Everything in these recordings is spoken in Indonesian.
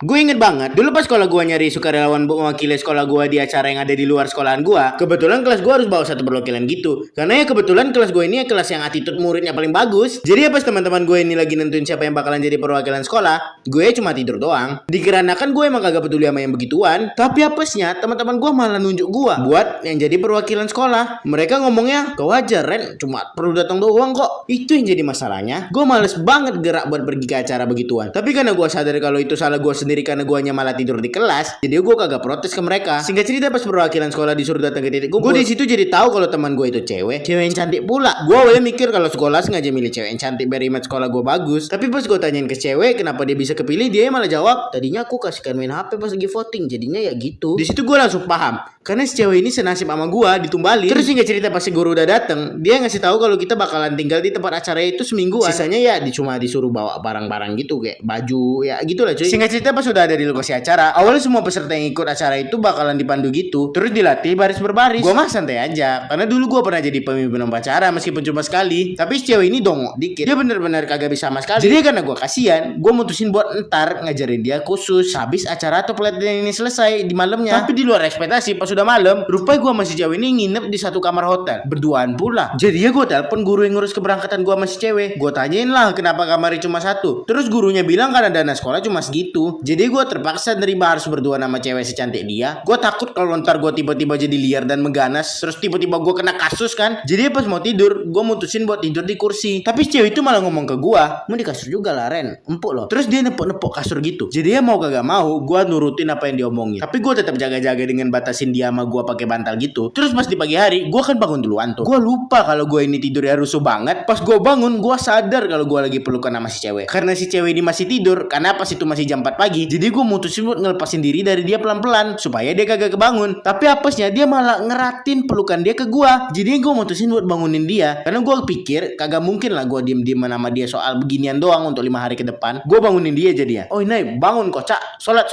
Gue inget banget, dulu pas sekolah gue nyari sukarelawan buat mewakili sekolah gue di acara yang ada di luar sekolahan gue, kebetulan kelas gue harus bawa satu perwakilan gitu. Karena ya kebetulan kelas gue ini ya kelas yang attitude muridnya paling bagus. Jadi ya pas teman-teman gue ini lagi nentuin siapa yang bakalan jadi perwakilan sekolah, gue cuma tidur doang. Dikarenakan gue emang kagak peduli sama yang begituan, tapi apesnya teman-teman gue malah nunjuk gue buat yang jadi perwakilan sekolah. Mereka ngomongnya, kau aja Ren, cuma perlu datang doang kok. Itu yang jadi masalahnya. Gue males banget gerak buat pergi ke acara begituan. Tapi karena gue sadar kalau itu salah gue sendiri karena guanya malah tidur di kelas, jadi gue kagak protes ke mereka. Singkat cerita pas perwakilan sekolah disuruh datang ke titik kumpul, gue di situ jadi tahu kalau teman gue itu cewek yang cantik pula. Gue awalnya mikir kalau sekolah sengaja milih cewek yang cantik biar image sekolah gue bagus. Tapi pas gue tanyain ke cewek kenapa dia bisa kepilih, dia malah jawab, tadinya aku kasihkan main HP pas lagi voting, jadinya ya gitu. Di situ gue langsung paham, karena si cewek ini senasib sama gue, ditumbalin. Terus singkat cerita pas si guru udah dateng, dia ngasih tahu kalau kita bakalan tinggal di tempat acara itu semingguan. Sisanya ya cuma disuruh bawa barang-barang gitu kayak baju ya gitulah cuy. Singkat cerita pas udah ada di lokasi acara, awalnya semua peserta yang ikut acara itu bakalan dipandu gitu, terus dilatih baris berbaris. Gue mah santai aja, karena dulu gue pernah jadi pemimpin upacara meskipun cuma sekali. Tapi si cewek ini dongok dikit, dia bener-bener kagak bisa sama sekali. Jadi karena gue kasihan, gue mutusin buat ntar ngajarin dia khusus habis acara atau pelatihan ini selesai di malamnya. Tapi di luar ekspektasi, pas udah malam, rupanya gue sama si cewek ini nginep di satu kamar hotel, berduaan pula. Jadi ya gue telepon guru yang ngurus keberangkatan gue sama si cewek. Gue tanyain lah kenapa kamarnya cuma satu. Terus gurunya bilang karena dana sekolah cuma segitu. Jadi gue terpaksa nerima harus berdua sama cewek secantik dia. Gue takut kalau ntar gue tiba-tiba jadi liar dan mengganas, terus tiba-tiba gue kena kasus kan. Jadi pas mau tidur, gue mutusin buat tidur di kursi. Tapi cewek itu malah ngomong ke gue, mau di kasur juga lah Ren, empuk loh. Terus dia nepok-nepok kasur gitu. Jadi ya mau kagak mau, gue nurutin apa yang diomongin. Tapi gue tetap jaga-jaga dengan batasin dia sama gue pakai bantal gitu. Terus pas di pagi hari, gue kan bangun duluan tuh. Gue lupa kalau gue ini tidurnya rusuh banget. Pas gue bangun, gue sadar kalau gue lagi pelukan sama si cewek. Karena si cewek ini masih tidur, karena pas itu masih jam 4 pagi. Jadi gue mutusin buat ngelepasin diri dari dia pelan-pelan supaya dia kagak kebangun. Tapi apesnya dia malah ngeratin pelukan dia ke gua. Jadi gue mutusin buat bangunin dia, karena gue pikir kagak mungkin lah gue diem-diem sama dia soal beginian doang untuk 5 hari ke depan. Gue bangunin dia jadinya. Oh ini bangun kocak, sholat.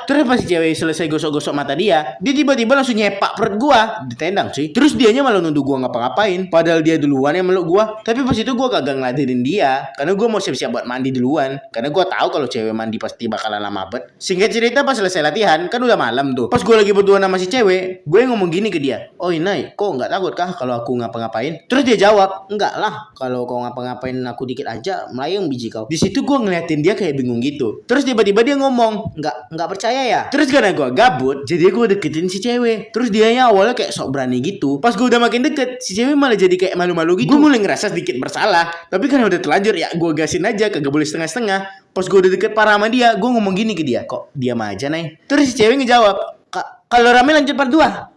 Terus pas si cewek selesai gosok-gosok mata dia tiba-tiba langsung nyepak perut gue, ditendang sih. Terus dianya malah nuduh gue ngapa-ngapain, padahal dia duluan yang meluk gue. Tapi pas itu gue kagak ngeladenin dia, karena gue mau siap-siap buat mandi duluan, karena gue tahu kalau cewek mandi pasti bakalan lama bet. Singkat cerita pas selesai latihan kan udah malam tuh. Pas gue lagi berdua sama si cewek, gue ngomong gini ke dia, oh Inai, kok nggak takut kah kalau aku ngapa-ngapain? Terus dia jawab, enggak lah, kalau kau ngapa-ngapain aku dikit aja melayang biji kau. Di situ gue ngeliatin dia kayak bingung gitu. Terus tiba-tiba dia ngomong, nggak percaya ya? Terus karena gue gabut, jadi gue deketin si cewek. Terus dianya awalnya kayak sok berani gitu. Pas gue udah makin deket, si cewek malah jadi kayak malu-malu gitu. Gue mulai ngerasa sedikit bersalah, tapi karena udah terlanjur ya gue gasin aja, kagak boleh setengah-setengah. Pas gue udah deket parah sama dia, gue ngomong gini ke dia, kok diam aja Nay. Terus si cewek ngejawab, kalau rame lanjut part 2.